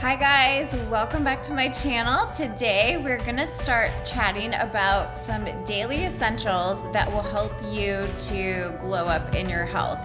Hi guys, welcome back to my channel. Today we're gonna start chatting about some daily essentials that will help you to glow up in your health.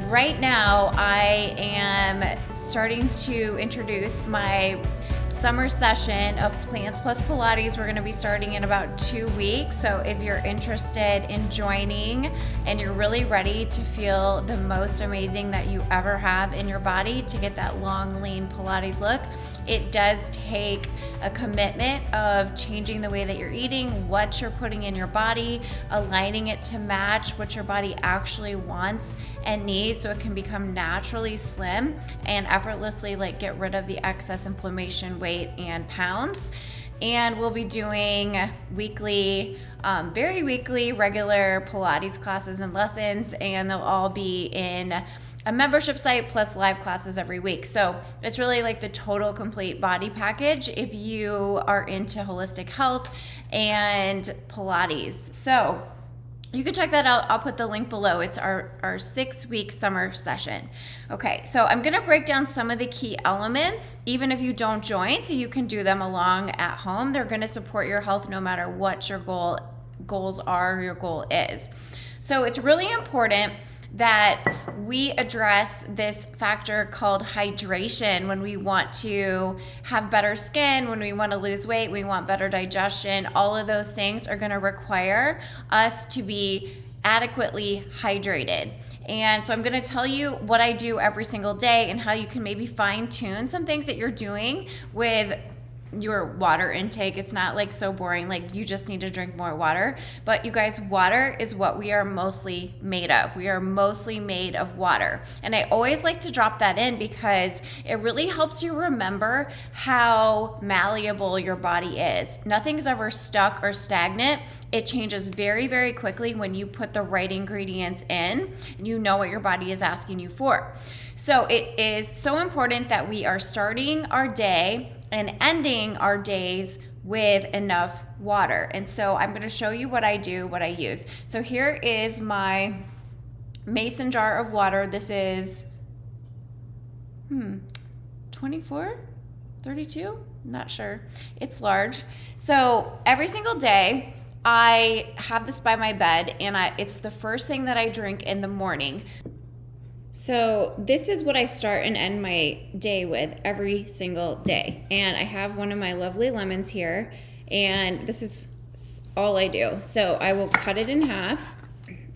Right now I am starting to introduce my summer session of Plants Plus Pilates. We're going to be starting in about 2 weeks. So if you're interested in joining and you're really ready to feel the most amazing that you ever have in your body to get that long, lean Pilates look, it does take a commitment of changing the way that you're eating, what you're putting in your body, aligning it to match what your body actually wants and needs so it can become naturally slim and effortlessly get rid of the excess inflammation, weight, and pounds. And we'll be doing weekly, very weekly, regular Pilates classes and lessons, and they'll all be in a membership site plus live classes every week. So it's really like the total complete body package if you are into holistic health and Pilates. So you can check that out. I'll put the link below. It's our 6-week summer session. Okay, so I'm gonna break down some of the key elements, even if you don't join, so you can do them along at home. They're gonna support your health no matter what your goals are, your goal is. So it's really important that we address this factor called hydration when we want to have better skin, when we want to lose weight, we want better digestion. All of those things are going to require us to be adequately hydrated. And so I'm going to tell you what I do every single day and how you can maybe fine tune some things that you're doing with your water intake. It's not so boring, you just need to drink more water. But you guys, water is what we are mostly made of. We are mostly made of water. And I always like to drop that in because it really helps you remember how malleable your body is. Nothing's ever stuck or stagnant. It changes very, very quickly when you put the right ingredients in and you know what your body is asking you for. So it is so important that we are starting our day and ending our days with enough water. And so I'm going to show you what I do, what I use. So here is my mason jar of water. This is 24, 32, not sure. It's large. So every single day I have this by my bed, and it's the first thing that I drink in the morning. So this is what I start and end my day with every single day. And I have one of my lovely lemons here, and this is all I do. So I will cut it in half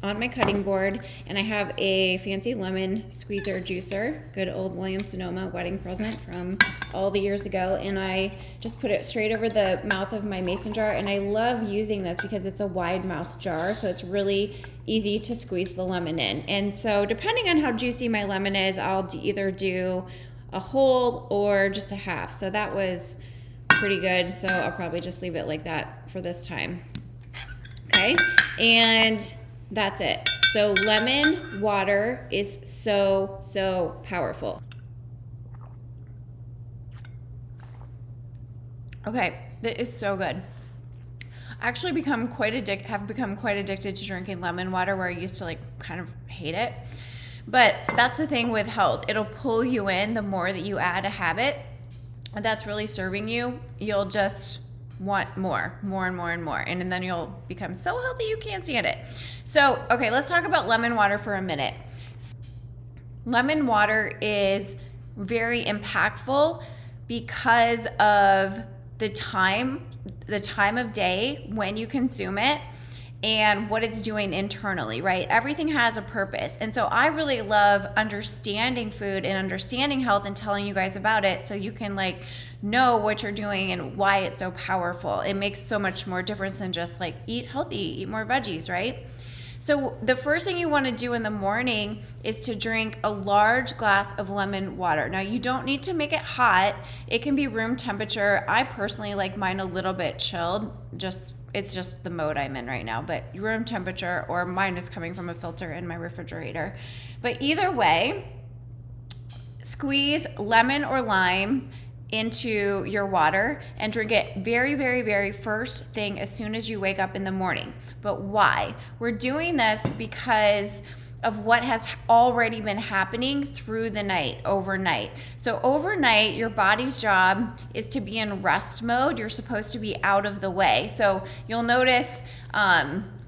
on my cutting board, and I have a fancy lemon squeezer juicer, good old Williams-Sonoma wedding present from all the years ago, and I just put it straight over the mouth of my mason jar. And I love using this because it's a wide mouth jar, so it's really easy to squeeze the lemon in. And so depending on how juicy my lemon is, I'll either do a whole or just a half. So that was pretty good, so I'll probably just leave it like that for this time. Okay, and that's it. So lemon water is so powerful. Okay, that is so good. I actually have become quite addicted to drinking lemon water, where I used to kind of hate it. But that's the thing with health. It'll pull you in the more that you add a habit that's really serving you. You'll just want more and more. And then you'll become so healthy you can't stand it. So, okay, let's talk about lemon water for a minute. Lemon water is very impactful because of the time of day when you consume it and what it's doing internally, right? Everything has a purpose. And so I really love understanding food and understanding health and telling you guys about it so you can know what you're doing and why it's so powerful. It makes so much more difference than just eat healthy, eat more veggies, right? So the first thing you want to do in the morning is to drink a large glass of lemon water. Now, you don't need to make it hot. It can be room temperature. I personally like mine a little bit chilled. It's just the mode I'm in right now, but room temperature, or mine is coming from a filter in my refrigerator. But either way, squeeze lemon or lime into your water and drink it very first thing as soon as you wake up in the morning. But why? We're doing this because of what has already been happening through the night, overnight. So overnight, your body's job is to be in rest mode. You're supposed to be out of the way. So you'll notice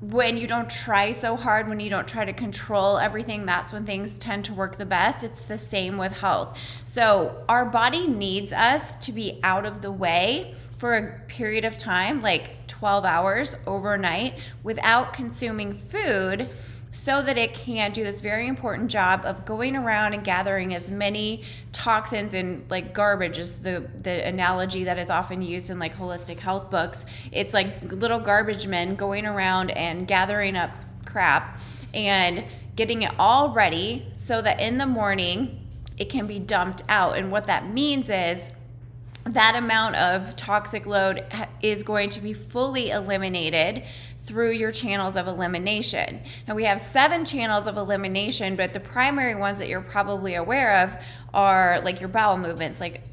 when you don't try so hard, when you don't try to control everything, that's when things tend to work the best. It's the same with health. So our body needs us to be out of the way for a period of time, like 12 hours overnight, without consuming food, so that it can do this very important job of going around and gathering as many toxins and like garbage is the analogy that is often used in like holistic health books. It's like little garbage men going around and gathering up crap and getting it all ready so that in the morning it can be dumped out. And what that means is that amount of toxic load is going to be fully eliminated through your channels of elimination. Now we have 7 channels of elimination, but the primary ones that you're probably aware of are like your bowel movements, like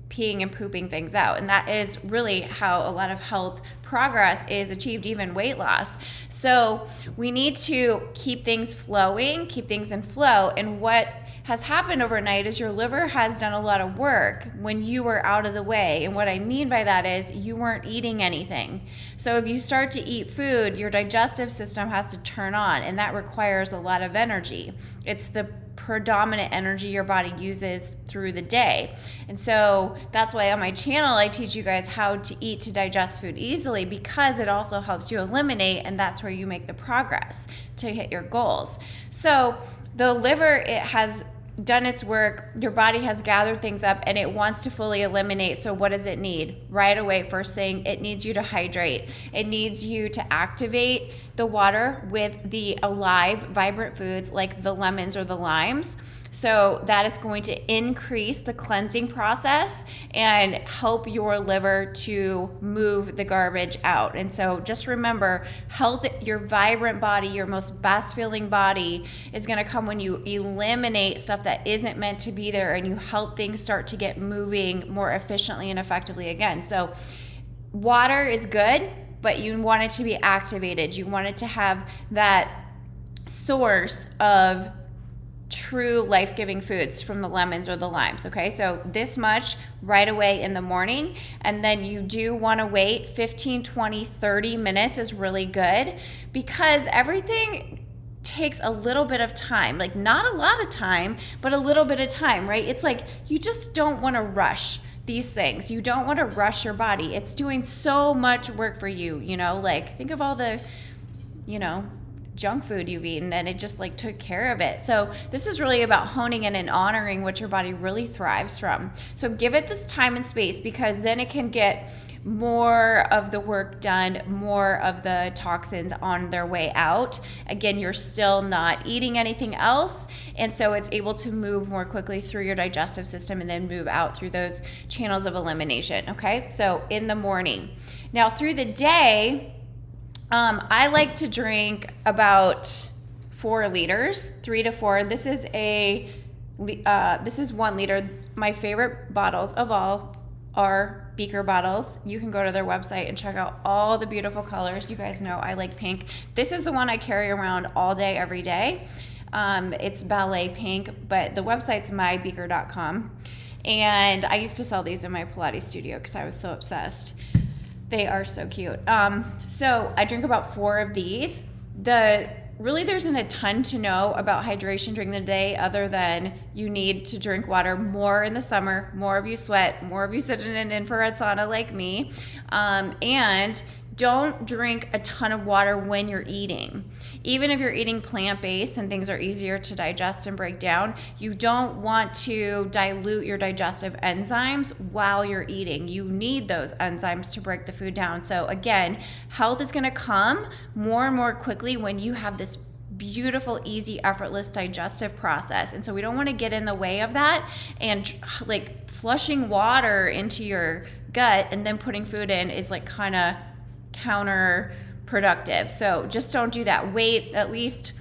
peeing and pooping things out. And that is really how a lot of health progress is achieved, even weight loss. So we need to keep things flowing, keep things in flow. And what has happened overnight is your liver has done a lot of work when you were out of the way. And what I mean by that is you weren't eating anything. So if you start to eat food, your digestive system has to turn on, and that requires a lot of energy. It's the predominant energy your body uses through the day. And so that's why on my channel I teach you guys how to eat to digest food easily, because it also helps you eliminate, and that's where you make the progress to hit your goals. So the liver, it has done its work, your body has gathered things up, and it wants to fully eliminate. So what does it need? Right away, first thing, it needs you to hydrate. It needs you to activate the water with the alive, vibrant foods like the lemons or the limes. So that is going to increase the cleansing process and help your liver to move the garbage out. And so just remember, health, your vibrant body, your most best feeling body is going to come when you eliminate stuff that isn't meant to be there, and you help things start to get moving more efficiently and effectively again. So water is good, but you want it to be activated. You want it to have that source of true life-giving foods from the lemons or the limes. Okay, so this much right away in the morning, and then you do want to wait 15, 20, 30 minutes is really good, because everything takes a little bit of time, like not a lot of time, but a little bit of time, right? It's like you just don't want to rush these things. You don't want to rush your body. It's doing so much work for you, you know, like think of all the, you know, junk food you've eaten, and it just like took care of it. So this is really about honing in and honoring what your body really thrives from. So give it this time and space, because then it can get more of the work done, more of the toxins on their way out. Again, you're still not eating anything else, and so it's able to move more quickly through your digestive system and then move out through those channels of elimination. Okay, so in the morning. Now through the day, I like to drink about 4 liters, 3 to 4. This is 1 liter. My favorite bottles of all are beaker bottles. You can go to their website and check out all the beautiful colors. You guys know I like pink. This is the one I carry around all day, every day. It's ballet pink, but the website's mybeaker.com. And I used to sell these in my Pilates studio because I was so obsessed. They are so cute. So I drink about 4 of these. Really there isn't a ton to know about hydration during the day, other than you need to drink water more in the summer. More of you sweat, more of you sit in an infrared sauna like me. And don't drink a ton of water when you're eating. Even if you're eating plant-based and things are easier to digest and break down, you don't want to dilute your digestive enzymes while you're eating. You need those enzymes to break the food down. So again, health is going to come more and more quickly when you have this beautiful, easy, effortless digestive process. And so we don't want to get in the way of that, and like flushing water into your gut and then putting food in is like kind of counterproductive. So just don't do that. Wait at least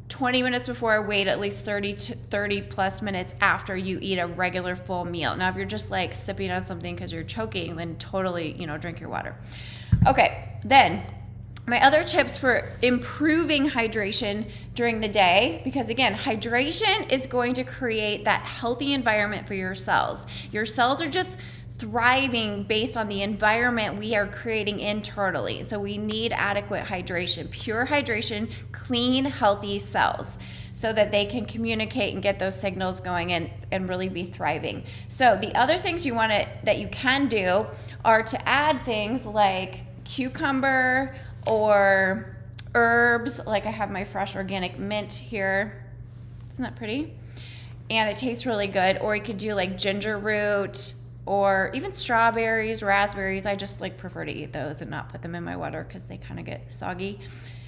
20 minutes before, wait at least 30 plus minutes after you eat a regular full meal. Now, if you're just like sipping on something because you're choking, then totally, drink your water. Okay, then My other tips for improving hydration during the day, because again, hydration is going to create that healthy environment for your cells. Your cells are just thriving based on the environment we are creating internally. So we need adequate hydration, pure hydration, clean, healthy cells, so that they can communicate and get those signals going and really be thriving. So the other things that you can do are to add things like cucumber or herbs. Like I have my fresh organic mint here. Isn't that pretty? And it tastes really good. Or you could do like ginger root or even strawberries, raspberries. I just like prefer to eat those and not put them in my water because they kind of get soggy.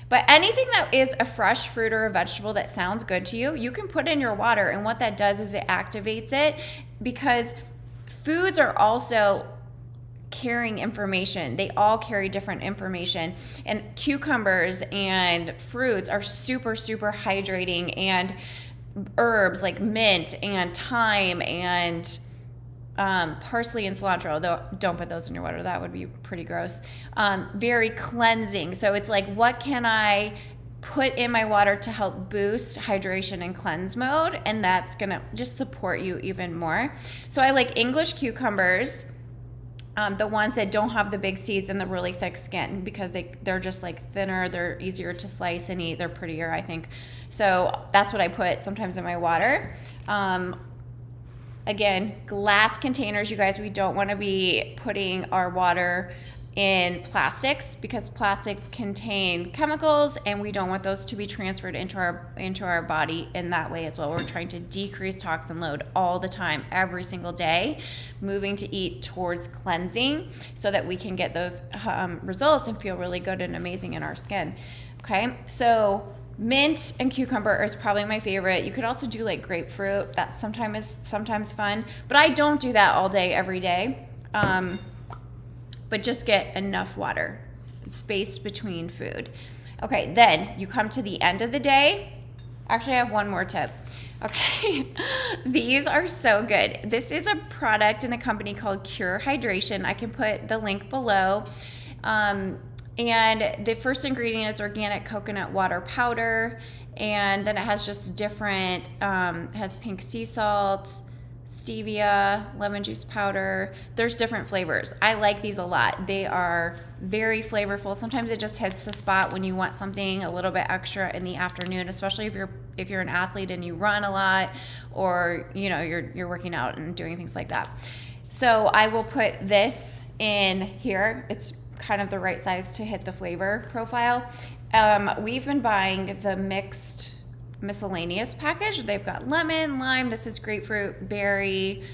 But anything that is a fresh fruit or a vegetable that sounds good to you, you can put in your water. And what that does is it activates it, because foods are also carrying information. They all carry different information. And cucumbers and fruits are super, super hydrating. And herbs like mint and thyme and parsley and cilantro, though don't put those in your water, that would be pretty gross. Very cleansing. So it's like, what can I put in my water to help boost hydration and cleanse mode? And that's gonna just support you even more. So I like English cucumbers, the ones that don't have the big seeds and the really thick skin, because they're just like thinner, they're easier to slice and eat, they're prettier, I think. So that's what I put sometimes in my water. Again, glass containers, you guys. We don't want to be putting our water in plastics, because plastics contain chemicals and we don't want those to be transferred into our body in that way as well. We're trying to decrease toxin load all the time, every single day, moving to eat towards cleansing so that we can get those results and feel really good and amazing in our skin. Okay, so mint and cucumber is probably my favorite. You could also do like grapefruit. That sometimes fun, but I don't do that all day, every day. But just get enough water, spaced between food. Okay, then you come to the end of the day. Actually, I have one more tip. Okay, these are so good. This is a product in a company called Pure Hydration. I can put the link below. And the first ingredient is organic coconut water powder, and then it has just different, has pink sea salt, stevia, lemon juice powder. There's different flavors. I like these a lot. They are very flavorful. Sometimes it just hits the spot when you want something a little bit extra in the afternoon, especially if you're an athlete and you run a lot, or you're working out and doing things like that. So I will put this in here. It's kind of the right size to hit the flavor profile. We've been buying the mixed miscellaneous package. They've got lemon, lime, this is grapefruit, berry,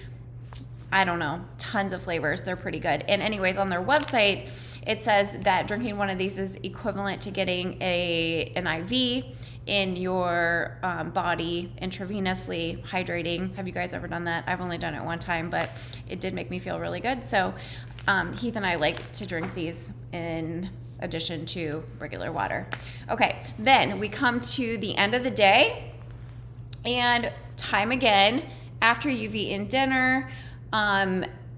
I don't know, tons of flavors. They're pretty good. And anyways, on their website, it says that drinking one of these is equivalent to getting an IV in your body intravenously, hydrating. Have you guys ever done that? I've only done it one time, but it did make me feel really good. So Heath and I like to drink these in addition to regular water. Okay, then we come to the end of the day, and time again, after you've eaten dinner,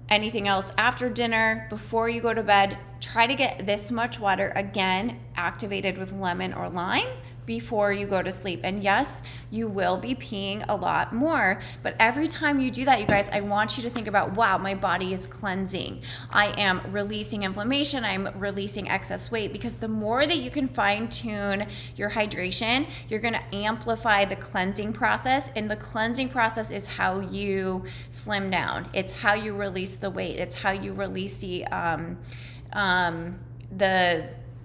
anything else after dinner, before you go to bed, try to get this much water again activated with lemon or lime before you go to sleep. And yes, you will be peeing a lot more, but every time you do that, you guys, I want you to think about, wow, my body is cleansing. I am releasing inflammation. I'm releasing excess weight, because the more that you can fine tune your hydration, you're going to amplify the cleansing process. And the cleansing process is how you slim down. It's how you release the weight. It's how you release the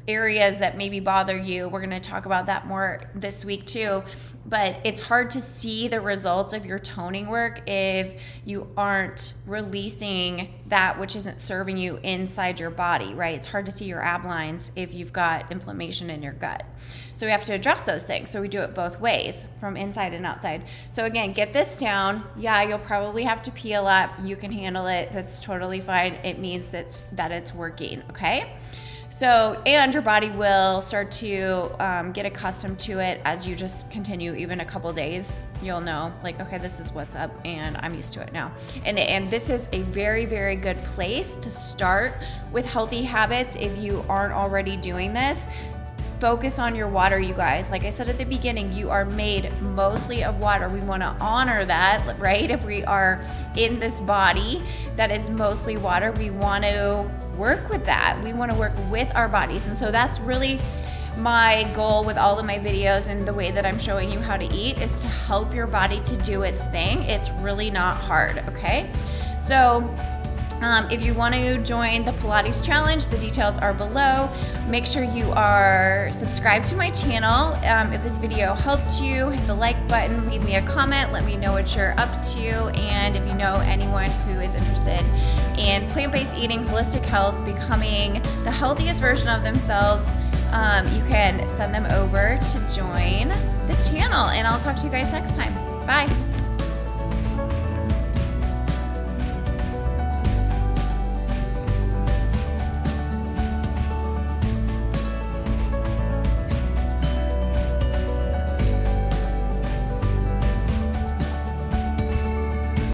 areas that maybe bother you. We're going to talk about that more this week too, but it's hard to see the results of your toning work if you aren't releasing that which isn't serving you inside your body, right? It's hard to see your ab lines if you've got inflammation in your gut. So we have to address those things. So we do it both ways, from inside and outside. So again, get this down. Yeah, you'll probably have to pee a lot. You can handle it. That's totally fine. It means that it's working, okay? So, and your body will start to get accustomed to it as you just continue. Even a couple days, you'll know, like, okay, this is what's up, and I'm used to it now. And this is a very, very good place to start with healthy habits if you aren't already doing this. focus on your water, you guys. Like I said at the beginning, you are made mostly of water. We want to honor that, right? If we are in this body that is mostly water, we want to work with that. We want to work with our bodies. And so that's really my goal with all of my videos and the way that I'm showing you how to eat, is to help your body to do its thing. It's really not hard, okay? So if you want to join the Pilates challenge, the details are below. Make sure you are subscribed to my channel. If this video helped you, hit the like button, leave me a comment, let me know what you're up to. And if you know anyone who is interested in plant-based eating, holistic health, becoming the healthiest version of themselves, you can send them over to join the channel. And I'll talk to you guys next time. Bye.